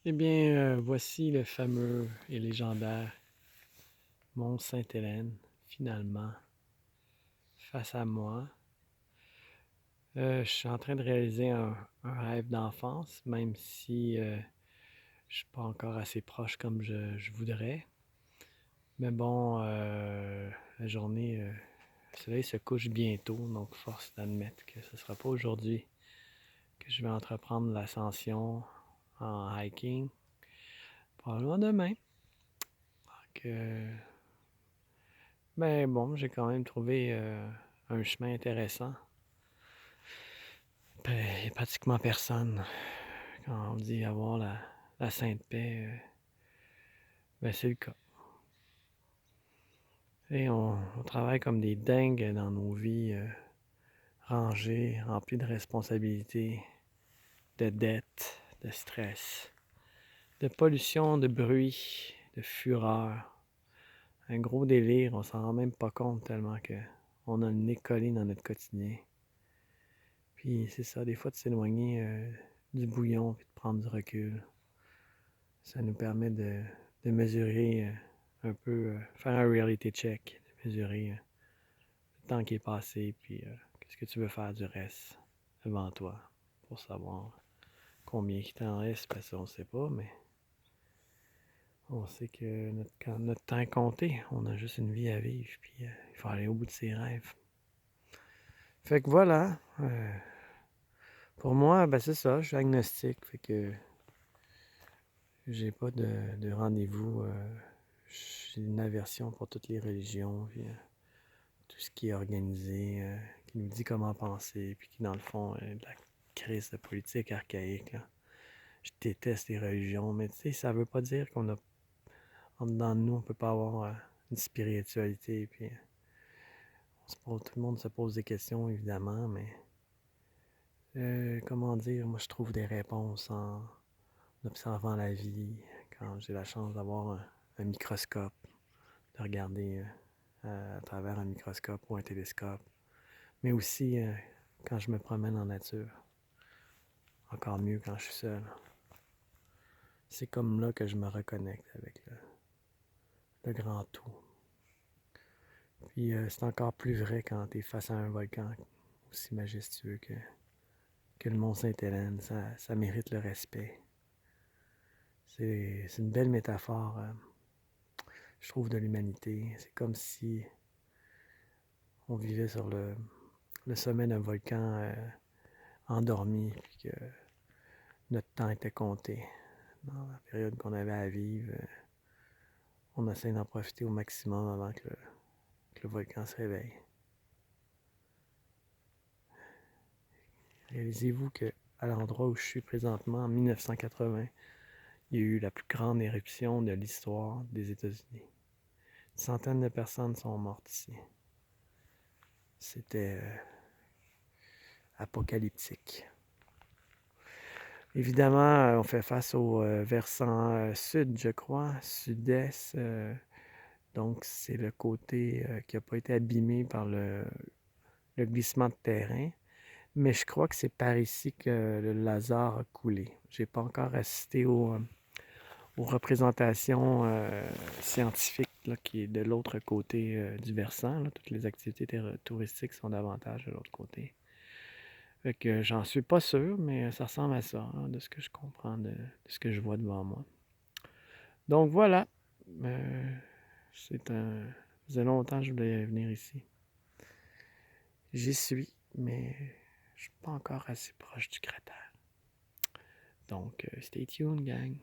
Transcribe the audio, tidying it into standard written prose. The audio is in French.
Eh bien, voici le fameux et légendaire Mont Sainte-Hélène, finalement, face à moi. Je suis en train de réaliser un rêve d'enfance, même si je suis pas encore assez proche comme je voudrais. Mais bon, la journée, le soleil se couche bientôt, donc force d'admettre que ce ne sera pas aujourd'hui que je vais entreprendre l'ascension en hiking. Probablement demain. Donc, ben bon, j'ai quand même trouvé un chemin intéressant. Ben, il n'y a pratiquement personne. Quand on dit avoir la sainte paix, ben c'est le cas. Et on travaille comme des dingues dans nos vies rangées, remplies de responsabilités, de dettes, de stress, de pollution, de bruit, de fureur. Un gros délire, on s'en rend même pas compte tellement que on a le nez collé dans notre quotidien. Puis c'est ça, des fois de s'éloigner du bouillon puis de prendre du recul. Ça nous permet de mesurer un peu, faire un reality check, de mesurer le temps qui est passé, puis qu'est-ce que tu veux faire du reste devant toi pour savoir combien il t'en reste, parce qu'on ne sait pas, mais on sait que quand notre temps est compté, on a juste une vie à vivre, puis il faut aller au bout de ses rêves. Fait que voilà, pour moi, ben c'est ça, je suis agnostique, fait que j'ai pas de rendez-vous. J'ai une aversion pour toutes les religions, puis tout ce qui est organisé, qui nous dit comment penser, puis qui, dans le fond, est de la crise de politique archaïque, là. Je déteste les religions, mais tu sais, ça veut pas dire qu'on a, en dedans de nous, on peut pas avoir une spiritualité, puis tout le monde se pose des questions, évidemment, mais comment dire, moi, je trouve des réponses en observant la vie, quand j'ai la chance d'avoir un microscope, de regarder à travers un microscope ou un télescope, mais aussi quand je me promène en nature. Encore mieux quand je suis seul. C'est comme là que je me reconnecte avec le grand tout. Puis c'est encore plus vrai quand tu es face à un volcan aussi majestueux que le Mont Sainte-Hélène. Ça mérite le respect. C'est une belle métaphore, je trouve, de l'humanité. C'est comme si on vivait sur le sommet d'un volcan endormi, puis que notre temps était compté. Dans la période qu'on avait à vivre, on essaie d'en profiter au maximum avant que le volcan se réveille. Réalisez-vous que à l'endroit où je suis présentement, en 1980, il y a eu la plus grande éruption de l'histoire des États-Unis. Une centaine de personnes sont mortes ici. C'était apocalyptique. Évidemment, on fait face au versant sud, je crois, sud-est. Donc, c'est le côté qui n'a pas été abîmé par le glissement de terrain. Mais je crois que c'est par ici que le Lazare a coulé. J'ai pas encore assisté aux représentations scientifiques là, qui est de l'autre côté du versant. Là. Toutes les activités touristiques sont davantage de l'autre côté. Fait que j'en suis pas sûr, mais ça ressemble à ça, hein, de ce que je comprends, de ce que je vois devant moi. Donc voilà. C'est un. Ça faisait longtemps que je voulais venir ici. J'y suis, mais je suis pas encore assez proche du cratère. Donc, stay tuned, gang.